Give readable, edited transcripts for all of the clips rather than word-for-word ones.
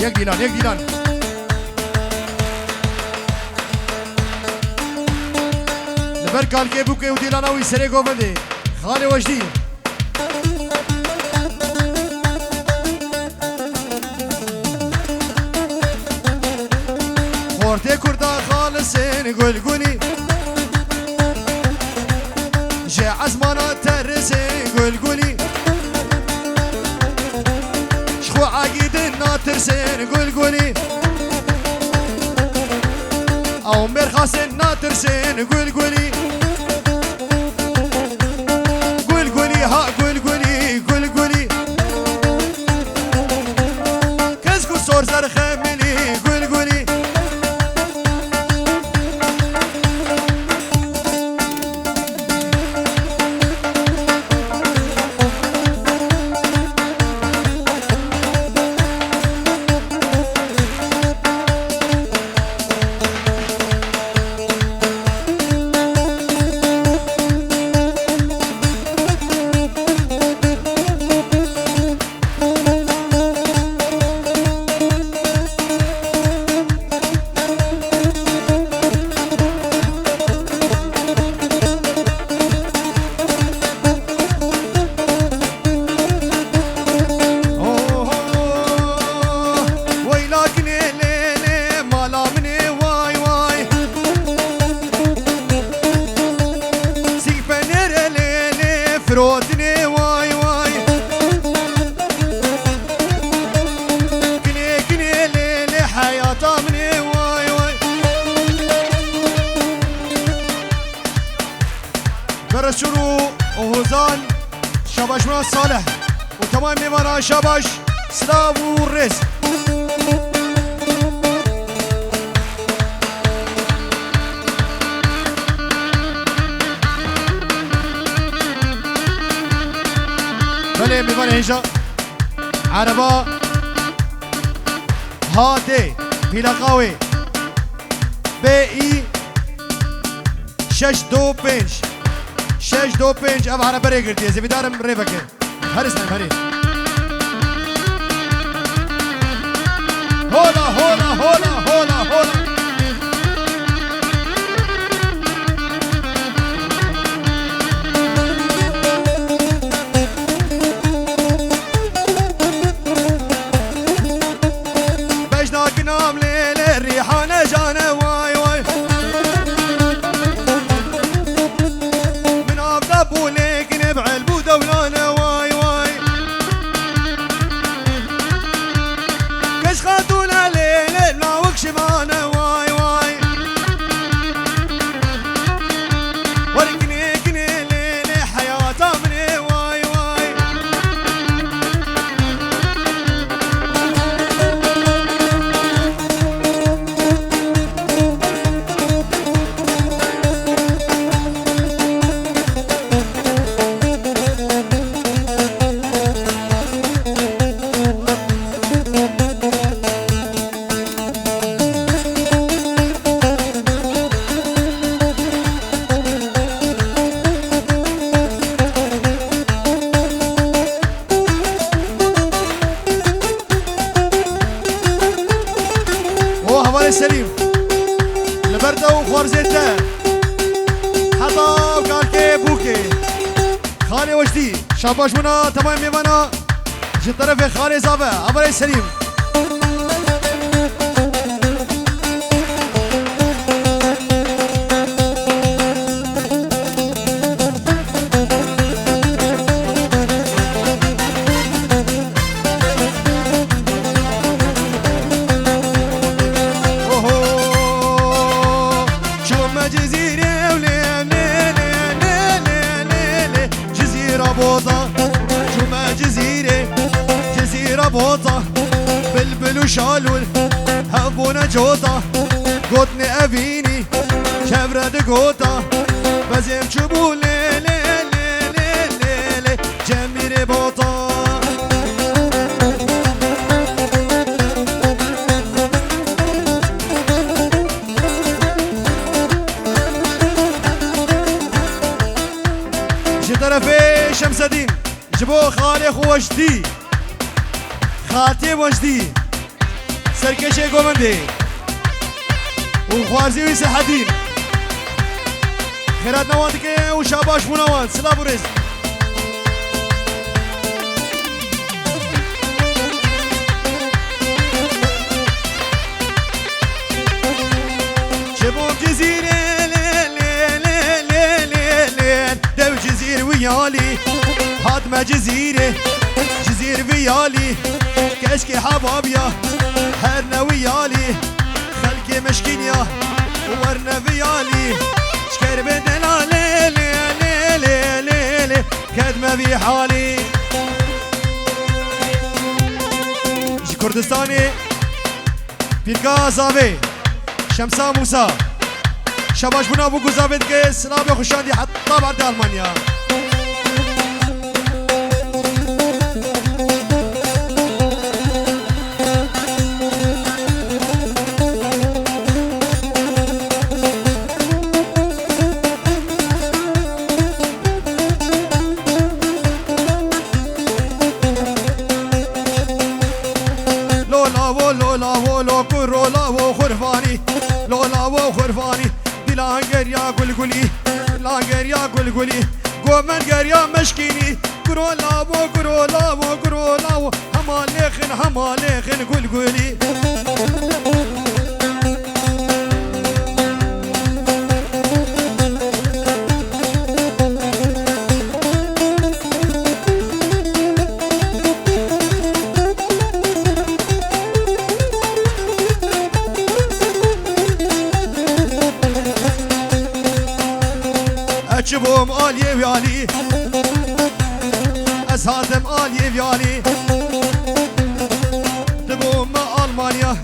یک دیلان یک دیلان لبر کال که بوکه و دیلان اوی سره گوبنده خانه وجدی خورته کرده خالصین گل گلی جه عزمانا ترسین گل گلی شخو عقیدن ناترسین گل گلی او مرخصن ناترسین گل گلی گل گلی ها گل گلی گل گلی کسکو سور زر خمینی گل گلی فرودني واي واي كني كني ليلي حياة مني واي واي برشرو وهزان شباش من الصالح وتمام ميمانا شباش سلاو والرزق بله میوان هنجا عربا هاته پیلقاوی بی ای 625 625 اب عربا ری گردیه زیبیدارم ری بکر هر اسنایم هری هولا هولا هولا هولا هولا نام ليل الريحانة جانا واي واي من أبدا بوليك نبع البودة ولانا واي واي كش خاتونا ليل ناوك شمانا واي واي وركني كني ليل حياة مني واي واي سليم لبرده وخورزيته حطا وقال كي بوكي خالي وجدي شاباش منا تمام ميمانا جي طرف خالي زابا ابو سليم بوطة بلبل وشالول هبونا جوطة قوتني أبيني شبرد قوطة بزيم شبو ليلي ليلي ليلي جميري بوطة جي طرفي شمس الدين جبو خالي وجدي خاتم وجدي سرکشه گومنده و خوارزی وی سحدین خیرات نواند که و شاباش بونوان سلام و رزق جزيرة دو جزير ويالي هاتما جزيرة جزير ويالي كشكي حبابيا هرنا ويالي خلقي مشكينيا ورنا ويالي شكر بدنا ليلي كدمة في حالي كردستاني بيرقا زاوي شمسا موسى شباش بنا ابو گزابت که سلام خوشاندی حتی بعد المانیا لولا كرولا وخرفاني لولا وخرفاني لانگر یا گلگلی لانگر یا گلگلی گومنگر یا مشکینی کرولا و همالخن گلگلی بوم آلیه ویالی از هاتم آلیه ویالی دبوم آلمانیا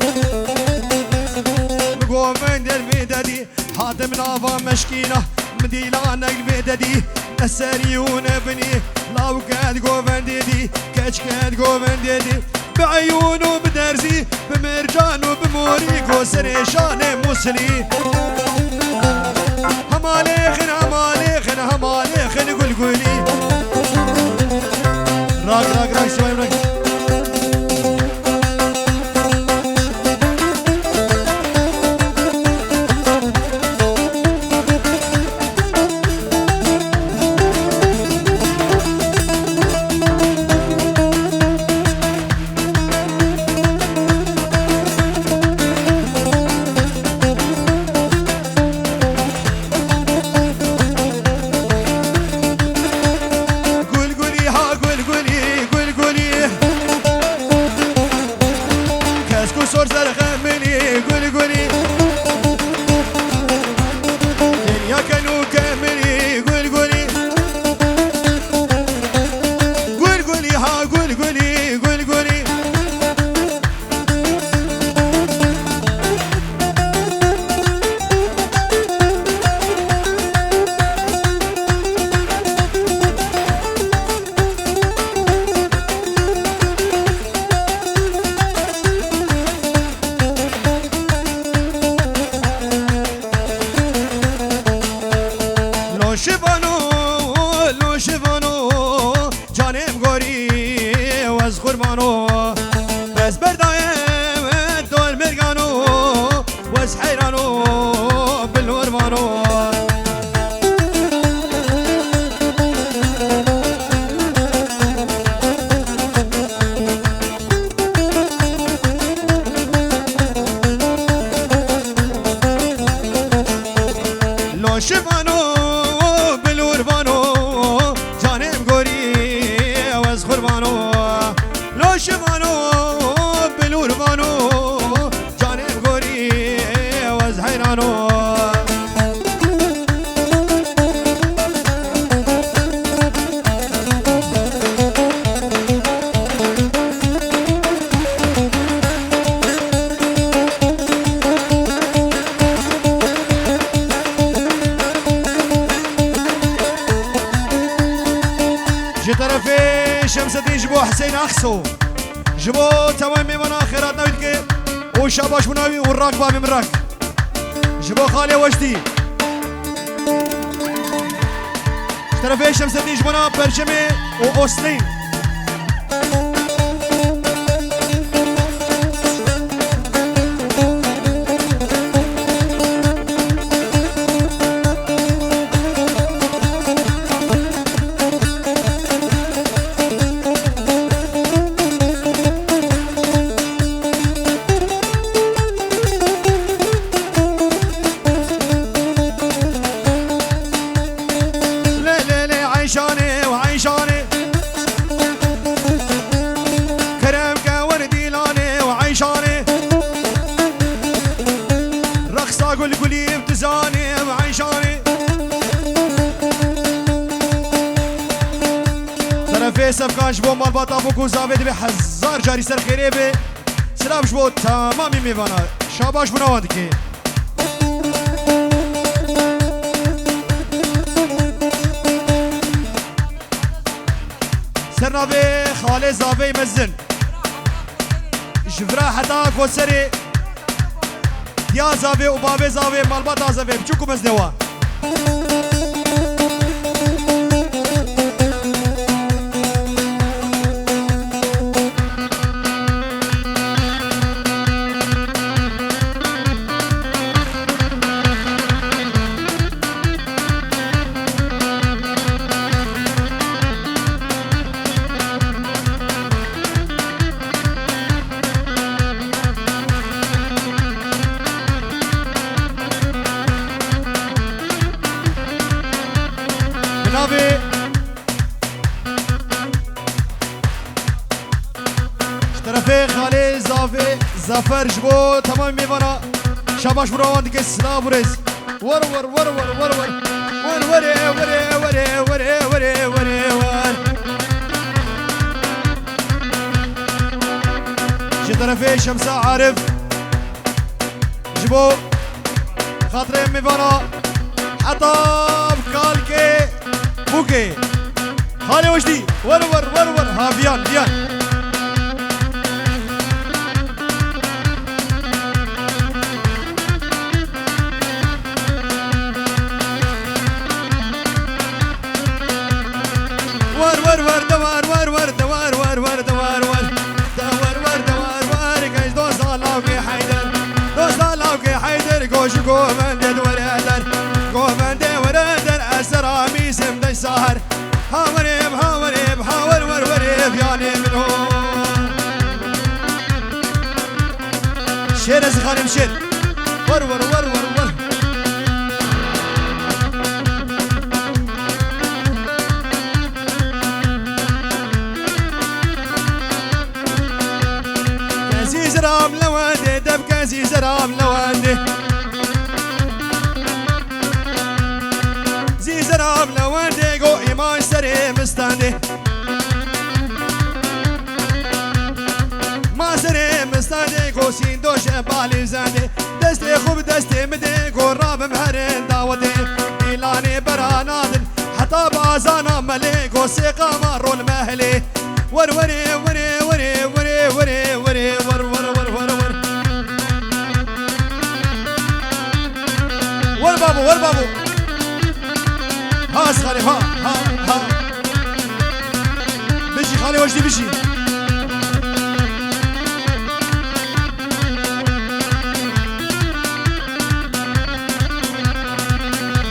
بگو من در بیددی هاتم نافا مشکینا مدیلا نقل بیددی نسریون بنی لاو کد گووندیدی کچ کد گووندیدی بعیون و بدرزی بمرجان و بموری گو سرشان مسلی همالخن قلقلي راق شوي راق لو شفانو جانم گوری وز خورمانو بس بردایم دور مرگانو وز حیرانو بالورمانو لو شفانو شمس الدين جبو حسين أخسو جبو تمام منا خيرات نويدك وشاباش مناوي والراك بابي مراك جبو خالي وجدي طرفي شمس الدين جبونا برجمي وأوسلين سفکانش بو مال باتا بو کوزاوه دبی هزار جاری سر خیره به سلامش بو تمامی میوانا شاباش بو نواند که سرناوه خاله زاوه مزن جفرا حتا کوسری دیا زاوه و بابه زاوه مال باتا زاوه بچوکو مزنوا زفر جبو تمام میوانا شاباش براوان دیگه سلا برز ور ور ور ور ور ور ور ور ور ور ور ور ور شي طرفي شمسة عارف جبو خاطرين ميوانا حطاب كالكي بوكي خالي وجدي ور ور ور ور ها فيان فيان قومندد ورادر قومندد ورادر أسرامي سمد السهر هاوريب هاوريب هاور ور وريب يعني منو شير زخارم شير ور ور ور ور ور كازي زرام لواندي دب كازي زرام لواندي زرام لواندي قو إيمان سري مستاندي ما سري مستاندي قو سيندو شبالي زاندي دستي خوب دستي مدي قو راب مهرين داودي إيلاني برانادن حتى بازانا ملي قو سيقا مارو المهلي ور وري وري وري وري وري وري ور ور ور ور ور ور بابو ور بابو ها خالي ها ها ها بيجي خالي وجدي بيجي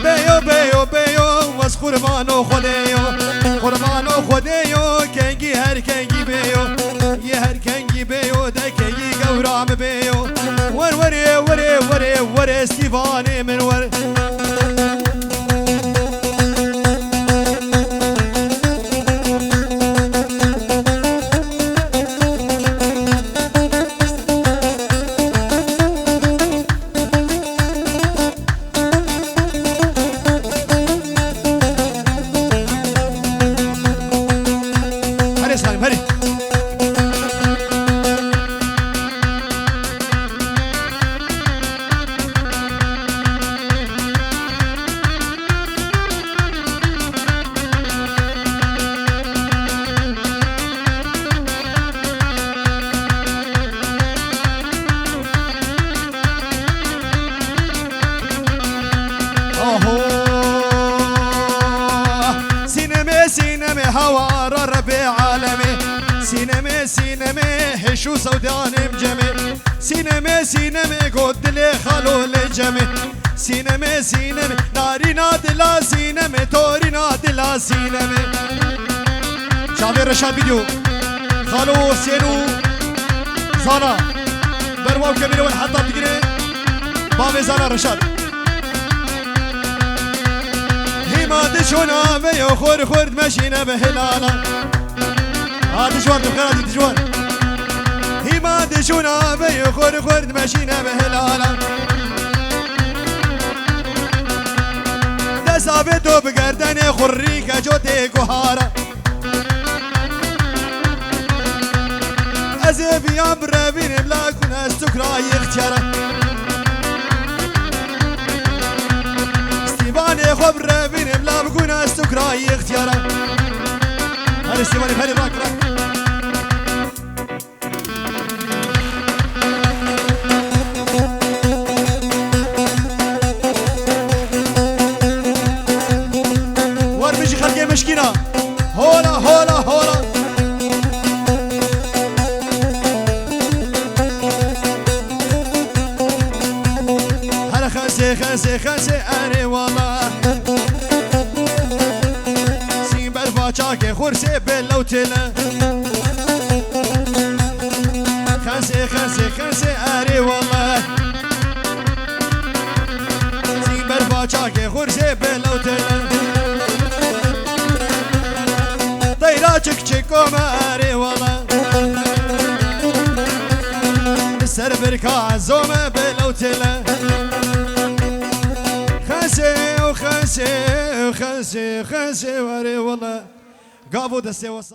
بيو بيو بيو واس قربانو خديو قربانو خديو كنجي هر كنجي بيو يهر كنجي بيو دا كنجي قورام بيو ور وري وري وري وري ستيفاني من ور هوار ربي عالمي سينمي سينمي هشو سودان مجمي سينمي سينمي قد لي خلو لجمي سينمي سينمي ناري نادلا سينمي توري نادلا سينمي شعبي رشاد فيديو خلو سينو زانا برواو كبيرة والحطة تقري بابي زانا رشاد ما دشونا بيو خور خورد ماشينا بهلالا دجوان بخيرات دجوان هي ما دشونا بيو خور خورد ماشينا بهلالا دسابتو بگردن خوري كجوتي قهارا خزي بيا برابين بلا كنا استكراي اختيارا استيباني خو برابين بلا كنا استكراي اختيارا هل استيباني بهالي راك ورمجي خلقي مشكينا هولا هولا هولا هلا خنسي خنسي خنسي أري والله سين برفاچاكي خورسي بلوتلا خنسي خنسي خنسي أري والله سين برفاچاكي خورسي بلوتلا طيراتك تشيكو ماري والله السر بركا عزومة بلوتلا خنسي وخنسي وخنسي خنسي وري والله قابو دستي وصل